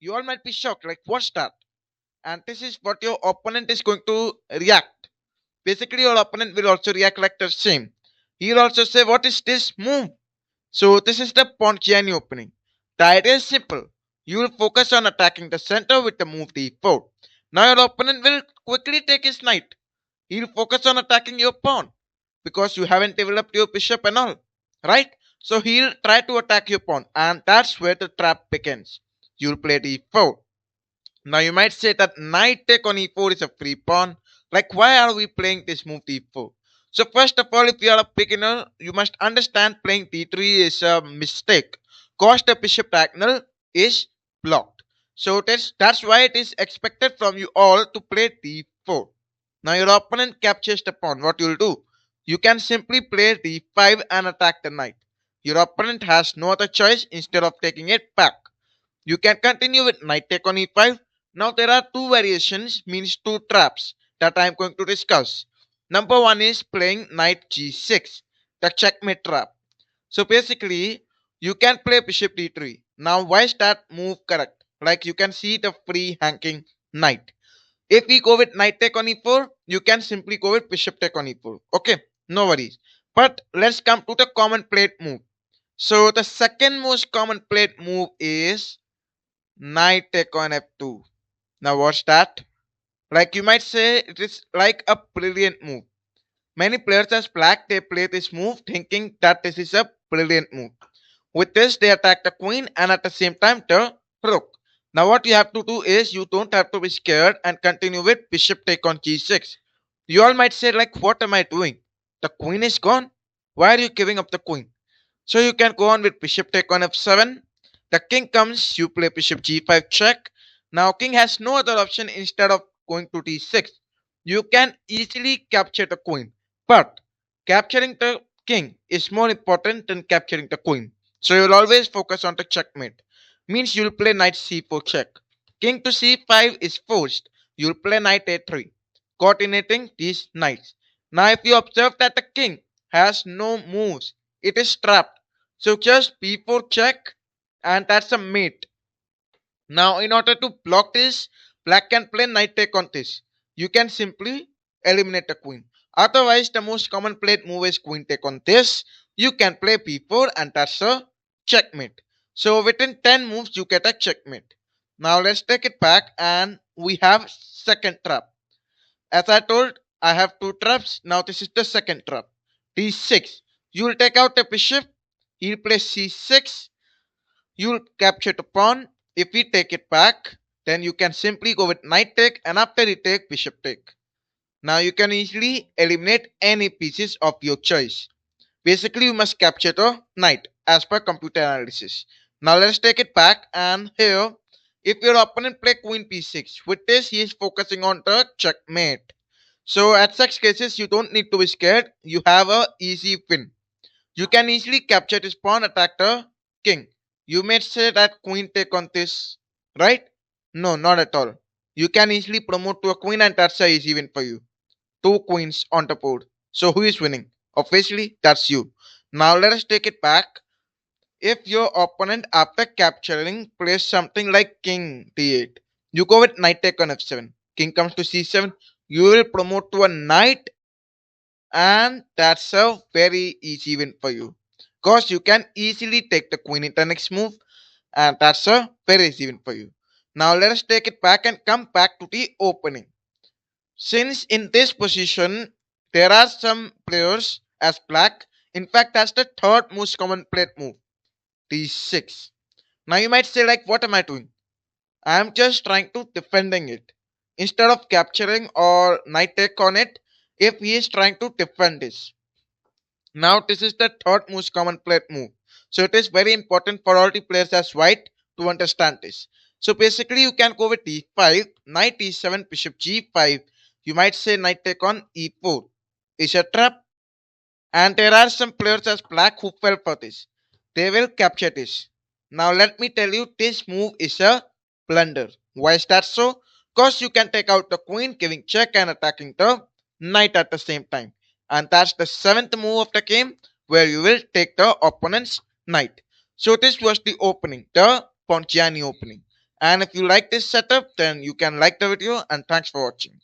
You all might be shocked, like what's that? And this is what your opponent is going to react. Basically, your opponent will also react like the same. He'll also say, what is this move? So this is the Ponziani opening. The idea is simple. You will focus on attacking the center with the move d4. Now your opponent will quickly take his knight. He'll focus on attacking your pawn because you haven't developed your bishop and all, right? So he'll try to attack your pawn, and that's where the trap begins. You'll play d4. Now you might say that knight take on e4 is a free pawn. Like why are we playing this move d4? So first of all, if you are a beginner, you must understand playing d3 is a mistake. Cause the bishop diagonal is blocked. So that's why it is expected from you all to play d4. Now your opponent captures the pawn. What you'll do? You can simply play d5 and attack the knight. Your opponent has no other choice instead of taking it back. You can continue with knight take on e5. Now there are two variations, means two traps that I am going to discuss. Number one is playing knight g6, the checkmate trap. So basically, you can play bishop d3. Now why is that move correct? Like you can see the free hanging knight. If we go with knight take on e4, you can simply go with bishop take on e4. Okay, no worries. But let's come to the common played move. So the second most common played move is knight take on f2. Now what's that? Like you might say it is like a brilliant move. Many players as black they play this move thinking that this is a brilliant move. With this they attack the queen and at the same time the rook. Now what you have to do is you don't have to be scared and continue with bishop take on g6. You all might say like what am I doing? The queen is gone. Why are you giving up the queen? So you can go on with bishop take on f7. The king comes, you play bishop g5 check. Now king has no other option instead of going to d6. You can easily capture the queen. But capturing the king is more important than capturing the queen. So you'll always focus on the checkmate. Means you'll play knight c4 check. King to c5 is forced. You'll play knight a3. Coordinating these knights. Now if you observe that the king has no moves, it is trapped. So just b4 check and that's a mate. Now in order to block this, black can play knight take on this. You can simply eliminate the queen. Otherwise the most common played move is queen take on this. You can play b4 and that's a checkmate. So within 10 moves you get a checkmate. Now let's take it back and we have second trap. As I told, I have two traps. Now this is the second trap. d6. You will take out the bishop. He'll play c6. You'll capture the pawn. If we take it back, then you can simply go with knight take and after you take bishop take. Now you can easily eliminate any pieces of your choice. Basically, you must capture the knight as per computer analysis. Now let's take it back and here, if your opponent play queen p6, with this he is focusing on the checkmate. So at such cases, you don't need to be scared. You have a easy win. You can easily capture this pawn, attack the king. You may say that queen take on this, right? No, not at all. You can easily promote to a queen and that's a easy win for you. Two queens on the board. So who is winning? Obviously, that's you. Now let us take it back. If your opponent after capturing plays something like king d8, you go with knight take on f7. King comes to c7. You will promote to a knight and that's a very easy win for you. Because you can easily take the queen in the next move and that's a very easy win for you. Now let us take it back and come back to the opening. Since in this position there are some players as black, in fact that's the third most common played move, d6. Now you might say like what am I doing? I am just trying to defending it. Instead of capturing or knight take on it, if he is trying to defend this. Now this is the third most common played move. So it is very important for all the players as white to understand this. So basically you can go with d5, knight e7, bishop g5. You might say knight take on e4. Is a trap. And there are some players as black who fell for this. They will capture this. Now let me tell you this move is a blunder. Why is that so? Because you can take out the queen giving check and attacking the knight at the same time. And that's the seventh move of the game where you will take the opponent's knight. So this was the opening, the Ponziani opening. And if you like this setup, then you can like the video, and thanks for watching.